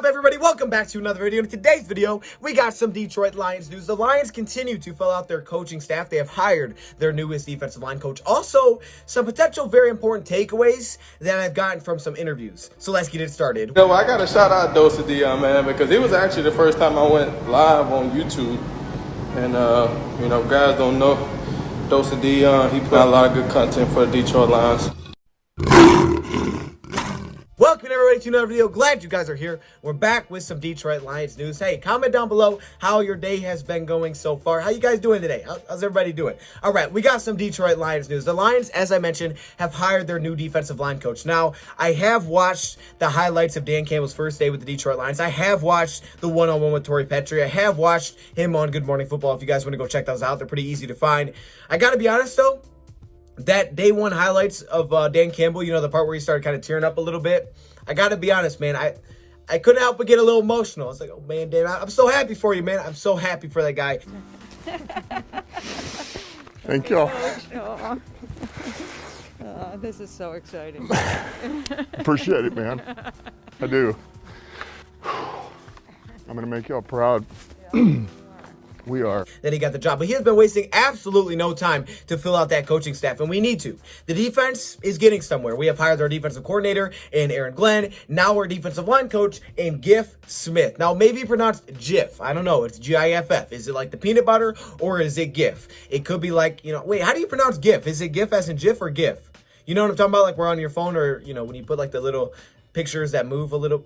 up, everybody? Welcome back to another video. In today's video, we got some Detroit Lions news. The Lions continue to fill out their coaching staff. They have hired their newest defensive line coach. Also, some potential very important takeaways that I've gotten from some interviews. So let's get it started. I got to shout out DoseOfDion, man, because it was actually the first time I went live on YouTube. And, guys don't know DoseOfDion. He put out a lot of good content for the Detroit Lions. Welcome everybody to another video. Glad you guys are here. We're back with some Detroit Lions news. Hey, comment down below how your day has been going so far. How you guys doing today? How's everybody doing? All right, we got some Detroit Lions news. The Lions, as I mentioned, have hired their new defensive line coach. Now, I have watched the highlights of Dan Campbell's first day with the Detroit Lions. I have watched the one-on-one with Torrey Petrie. I have watched him on Good Morning Football. If you guys want to go check those out, they're pretty easy to find. I got to be honest, though, that day one highlights of Dan Campbell, the part where he started kind of tearing up a little bit, I got to be honest, man, I couldn't help but get a little emotional. It's like, oh, man, Dan, I'm so happy for you, man. I'm so happy for that guy. Thank you. This is so exciting. Appreciate it, man. I do. I'm going to make y'all proud. We are. That he got the job, but he has been wasting absolutely no time to fill out that coaching staff, and we need to. The defense is getting somewhere. We have hired our defensive coordinator in Aaron Glenn, now our defensive line coach in Giff Smith. Now, maybe pronounced Giff. I don't know. It's Giff. Is it like the peanut butter, or is it Giff? It could be like, wait, how do you pronounce Giff? Is it Giff as in Jiff or Giff? You know what I'm talking about? Like we're on your phone, or, when you put like the little pictures that move a little.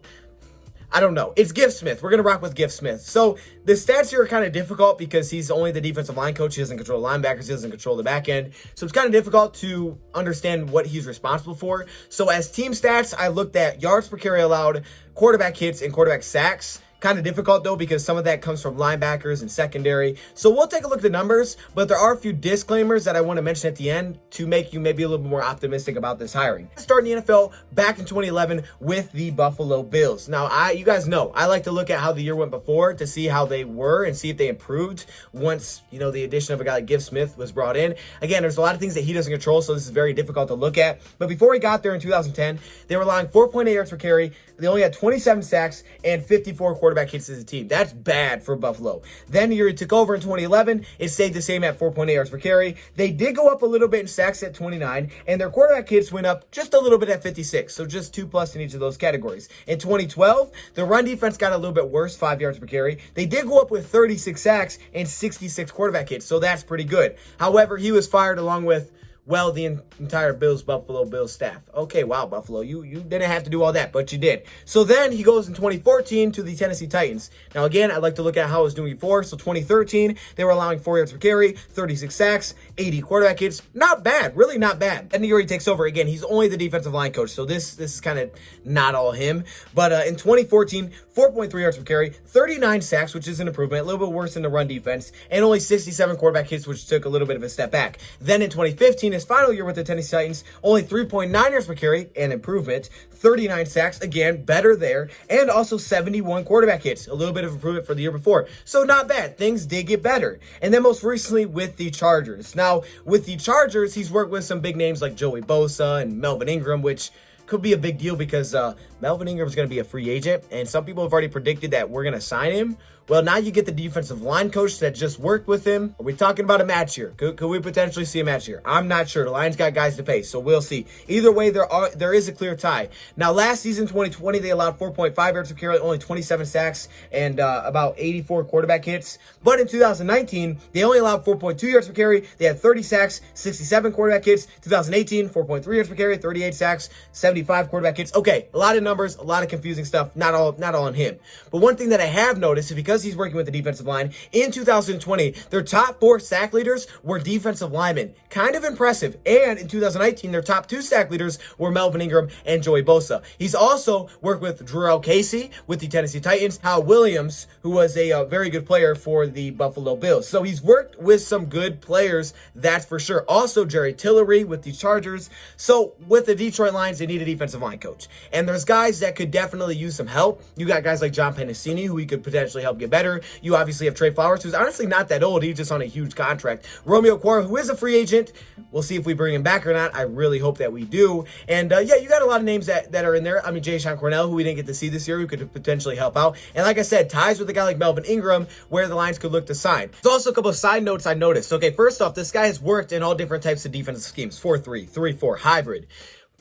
I don't know. It's Giff Smith. We're going to rock with Giff Smith. So the stats here are kind of difficult because he's only the defensive line coach. He doesn't control the linebackers. He doesn't control the back end. So it's kind of difficult to understand what he's responsible for. So as team stats, I looked at yards per carry allowed, quarterback hits, and quarterback sacks. Kind of difficult, though, because some of that comes from linebackers and secondary. So we'll take a look at the numbers, but there are a few disclaimers that I want to mention at the end to make you maybe a little bit more optimistic about this hiring. Starting the NFL back in 2011 with the Buffalo Bills. Now, you guys know, I like to look at how the year went before to see how they were and see if they improved once, the addition of a guy like Giff Smith was brought in. Again, there's a lot of things that he doesn't control, so this is very difficult to look at. But before he got there in 2010, they were allowing 4.8 yards per carry. They only had 27 sacks and 54 quarterback hits as a team. That's bad for Buffalo. Then the year he took over in 2011, it stayed the same at 4.8 yards per carry. They did go up a little bit in sacks at 29, and their quarterback hits went up just a little bit at 56, so just 2+ in each of those categories. In 2012, the run defense got a little bit worse, 5 yards per carry. They did go up with 36 sacks and 66 quarterback hits, so that's pretty good. However, he was fired along with the entire Buffalo Bills staff. Okay, wow, Buffalo, you didn't have to do all that, but you did. So then he goes in 2014 to the Tennessee Titans. Now, again, I'd like to look at how it was doing before. So 2013, they were allowing 4 yards per carry, 36 sacks, 80 quarterback hits. Not bad, really not bad. And the year he takes over, again, he's only the defensive line coach, so this is kind of not all him. But in 2014, 4.3 yards per carry, 39 sacks, which is an improvement, a little bit worse than the run defense, and only 67 quarterback hits, which took a little bit of a step back. Then in 2015, his final year with the Tennessee Titans, only 3.9 yards per carry, an improvement, 39 sacks, again, better there, and also 71 quarterback hits, a little bit of improvement for the year before. So not bad. Things did get better. And then most recently with the Chargers. Now, with the Chargers, he's worked with some big names like Joey Bosa and Melvin Ingram, which could be a big deal because Melvin Ingram is going to be a free agent, and some people have already predicted that we're going to sign him. Well, now you get the defensive line coach that just worked with him. Are we talking about a match here? Could we potentially see a match here? I'm not sure. The Lions got guys to pay, so we'll see. Either way, there is a clear tie. Now, last season, 2020, they allowed 4.5 yards per carry, only 27 sacks, and about 84 quarterback hits. But in 2019, they only allowed 4.2 yards per carry. They had 30 sacks, 67 quarterback hits. 2018, 4.3 yards per carry, 38 sacks, 75 quarterback hits. Okay, a lot of numbers, a lot of confusing stuff. Not all on him. But one thing that I have noticed is because he's working with the defensive line, in 2020, their top 4 sack leaders were defensive linemen. Kind of impressive. And in 2019, their top 2 sack leaders were Melvin Ingram and Joey Bosa. He's also worked with Drew Casey with the Tennessee Titans, Hal Williams, who was a very good player for the Buffalo Bills. So he's worked with some good players, that's for sure. Also, Jerry Tillery with the Chargers. So with the Detroit Lions, they needed a defensive line coach. And there's guys that could definitely use some help. You got guys like John Pennicini, who he could potentially help get better. You obviously have Trey Flowers, who's honestly not that old. He's just on a huge contract. Romeo Okwara, who is a free agent. We'll see if we bring him back or not. I really hope that we do. And yeah, you got a lot of names that are in there. I mean, Jay Sean Cornell, who we didn't get to see this year, who could potentially help out. And like I said, ties with a guy like Melvin Ingram, where the Lions could look to sign. There's also a couple of side notes I noticed. Okay, first off, this guy has worked in all different types of defensive schemes. 4-3, 3-4, hybrid.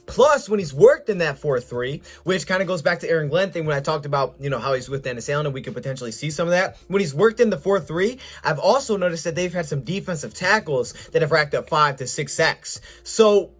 Plus, when he's worked in that 4-3, which kind of goes back to Aaron Glenn thing when I talked about, how he's with Dennis Allen, and we could potentially see some of that. When he's worked in the 4-3, I've also noticed that they've had some defensive tackles that have racked up 5 to 6 sacks. So,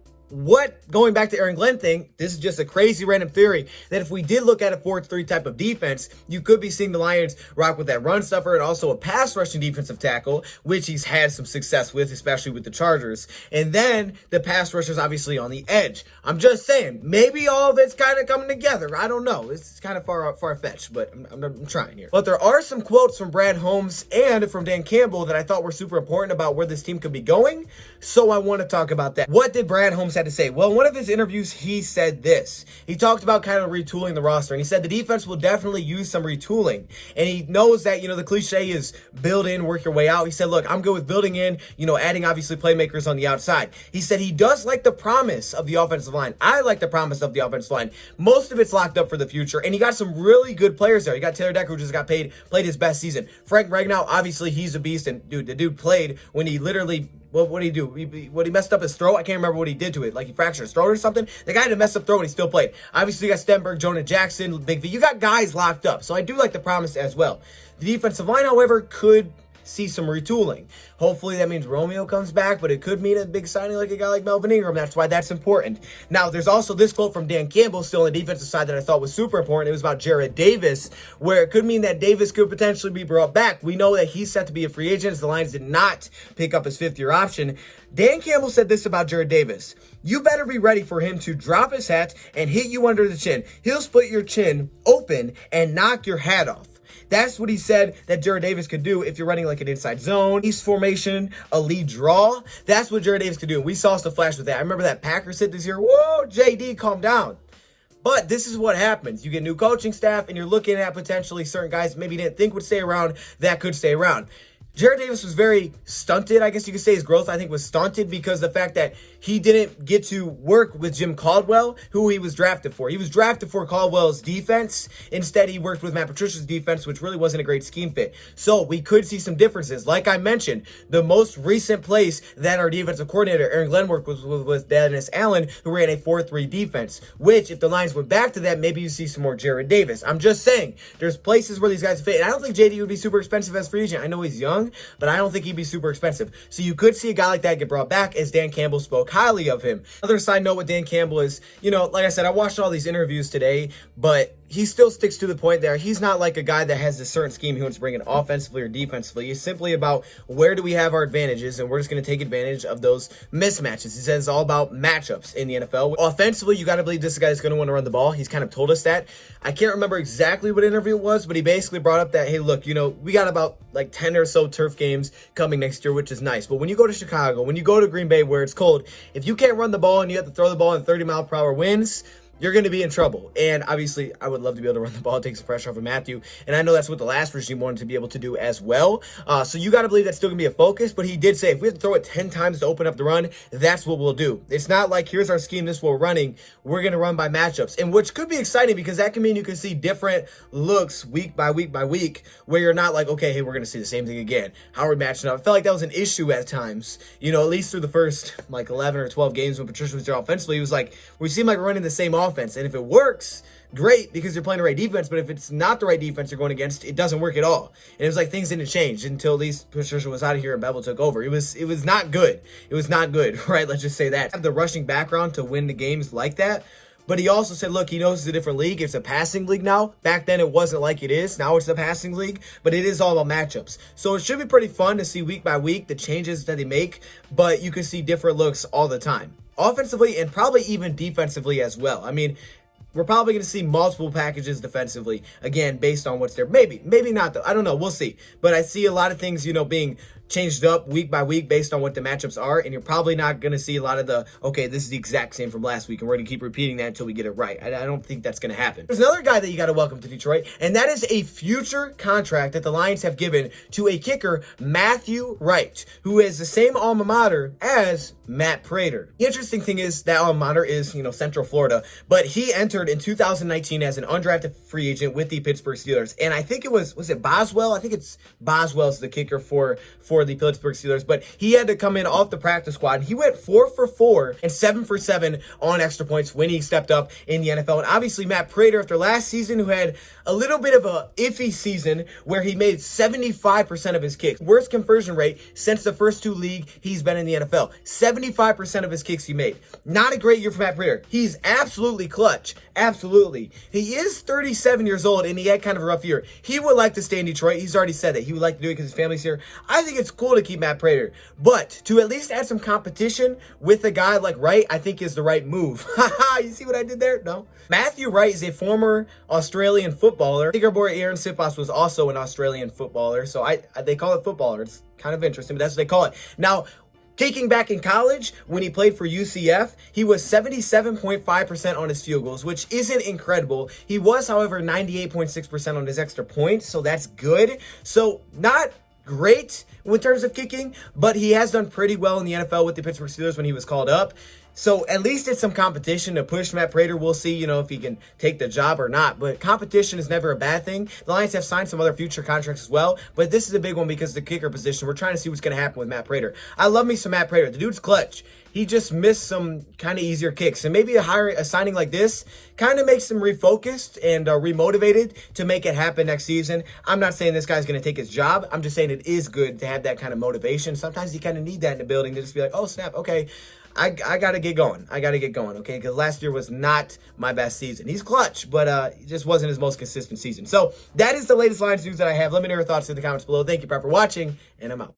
going back to Aaron Glenn thing, this is just a crazy random theory that if we did look at a 4-3 type of defense, you could be seeing the Lions rock with that run stuffer and also a pass rushing defensive tackle, which he's had some success with, especially with the Chargers. And then the pass rushers obviously on the edge. I'm just saying, maybe all of it's kind of coming together. I don't know. It's kind of far-fetched, but I'm trying here. But there are some quotes from Brad Holmes and from Dan Campbell that I thought were super important about where this team could be going. So I want to talk about that. What did Brad Holmes have to say? Well, in one of his interviews, he said this. He talked about kind of retooling the roster, and he said the defense will definitely use some retooling. And he knows that, the cliche is build in, work your way out. He said, look, I'm good with building in, adding obviously playmakers on the outside. He said he does like the promise of the offensive line. I like the promise of the offensive line. Most of it's locked up for the future, and he got some really good players there. You got Taylor Decker, who just got played his best season. Frank Ragnow, obviously he's a beast, and the dude played when he literally, what did he do? He messed up his throat. I can't remember what he did to it. Like he fractured his throat or something. The guy had a messed up throat and he still played. Obviously, you got Stenberg, Jonah Jackson, Big V. You got guys locked up. So I do like the promise as well. The defensive line, however, could see some retooling. Hopefully that means Romeo comes back, but it could mean a big signing like a guy like Melvin Ingram. That's why that's important. Now, there's also this quote from Dan Campbell, still on the defensive side, that I thought was super important. It was about Jared Davis, where it could mean that Davis could potentially be brought back. We know that he's set to be a free agent, as the Lions did not pick up his fifth-year option. Dan Campbell said this about Jared Davis. You better be ready for him to drop his hat and hit you under the chin. He'll split your chin open and knock your hat off. That's what he said that Jared Davis could do if you're running like an inside zone, east formation, a lead draw. That's what Jared Davis could do. We saw stuff flash with that. I remember that Packers hit this year. Whoa, JD, calm down. But this is what happens. You get new coaching staff, and you're looking at potentially certain guys maybe didn't think would stay around that could stay around. Jared Davis was very stunted. I guess you could say his growth, I think, was stunted because the fact that he didn't get to work with Jim Caldwell, who he was drafted for. He was drafted for Caldwell's defense. Instead, he worked with Matt Patricia's defense, which really wasn't a great scheme fit. So we could see some differences. Like I mentioned, the most recent place that our defensive coordinator, Aaron Glenn, worked with Dennis Allen, who ran a 4-3 defense, which if the Lions went back to that, maybe you see some more Jared Davis. I'm just saying, there's places where these guys fit. And I don't think JD would be super expensive as free agent. I know he's young, but I don't think he'd be super expensive. So you could see a guy like that get brought back, as Dan Campbell spoke highly of him. Another side note with Dan Campbell is, like I said, I watched all these interviews today, but he still sticks to the point there. He's not like a guy that has a certain scheme he wants to bring in offensively or defensively. It's simply about where do we have our advantages, and we're just going to take advantage of those mismatches. He says it's all about matchups in the NFL. Offensively, you got to believe this guy is going to want to run the ball. He's kind of told us that. I can't remember exactly what interview it was, but he basically brought up that, hey, look, we got about like 10 or so turf games coming next year, which is nice. But when you go to Chicago, when you go to Green Bay where it's cold, if you can't run the ball and you have to throw the ball in 30-mile-per-hour winds, you're going to be in trouble. And obviously, I would love to be able to run the ball, take some pressure off of Matthew. And I know that's what the last regime wanted to be able to do as well. So you got to believe that's still going to be a focus. But he did say if we have to throw it 10 times to open up the run, that's what we'll do. It's not like here's our scheme, this we're running. We're going to run by matchups. And which could be exciting because that can mean you can see different looks week by week by week where you're not like, okay, hey, we're going to see the same thing again. How are we matching up? I felt like that was an issue at times. At least through the first like 11 or 12 games when Patricia was there offensively, it was like we seem like we're running the same offense. And if it works, great, because you're playing the right defense. But if it's not the right defense you're going against, it doesn't work at all. And it was like things didn't change until at least Patricia was out of here and Bevel took over. It was not good. It was not good, right? Let's just say that. Have the rushing background to win the games like that. But he also said, look, he knows it's a different league. It's a passing league now. Back then, it wasn't like it is. Now it's a passing league. But it is all about matchups. So it should be pretty fun to see week by week the changes that they make. But you can see different looks all the time. Offensively and probably even defensively as well. I mean, we're probably going to see multiple packages defensively, again, based on what's there. Maybe not, though. I don't know. We'll see. But I see a lot of things, being changed up week by week based on what the matchups are, and you're probably not going to see a lot of the, okay, this is the exact same from last week, and we're going to keep repeating that until we get it right. I don't think that's going to happen. There's another guy that you got to welcome to Detroit, and that is a future contract that the Lions have given to a kicker, Matthew Wright, who is the same alma mater as Matt Prater. The interesting thing is that alma mater is, Central Florida, but he entered in 2019 as an undrafted free agent with the Pittsburgh Steelers, and I think it was it Boswell? I think it's Boswell's the kicker for the Pittsburgh Steelers, but he had to come in off the practice squad. He went 4 for 4 and 7 for 7 on extra points when he stepped up in the NFL. And obviously Matt Prater, after last season, who had a little bit of a iffy season where he made 75% of his kicks. Worst conversion rate since the first 2 leagues he's been in the NFL. 75% of his kicks he made. Not a great year for Matt Prater. He's absolutely clutch. Absolutely. He is 37 years old, and he had kind of a rough year. He would like to stay in Detroit. He's already said that. He would like to do it because his family's here. I think it's cool to keep Matt Prater, but to at least add some competition with a guy like Wright, I think is the right move. Haha, you see what I did there? No. Matthew Wright is a former Australian footballer. I think our boy Aaron Sipas was also an Australian footballer, so they call it footballer. It's kind of interesting, but that's what they call it. Now, taking back in college, when he played for UCF, he was 77.5% on his field goals, which isn't incredible. He was, however, 98.6% on his extra points, so that's good. So not great in terms of kicking, but he has done pretty well in the NFL with the Pittsburgh Steelers when he was called up. So at least it's some competition to push Matt Prater. We'll see, if he can take the job or not. But competition is never a bad thing. The Lions have signed some other future contracts as well. But this is a big one because of the kicker position. We're trying to see what's going to happen with Matt Prater. I love me some Matt Prater. The dude's clutch. He just missed some kind of easier kicks. And maybe a signing like this kind of makes him refocused and remotivated to make it happen next season. I'm not saying this guy's going to take his job. I'm just saying it is good to have that kind of motivation. Sometimes you kind of need that in the building to just be like, oh, snap, okay. I got to get going. Okay? Because last year was not my best season. He's clutch, but it just wasn't his most consistent season. So that is the latest Lions news that I have. Let me know your thoughts in the comments below. Thank you, Brad, for watching, and I'm out.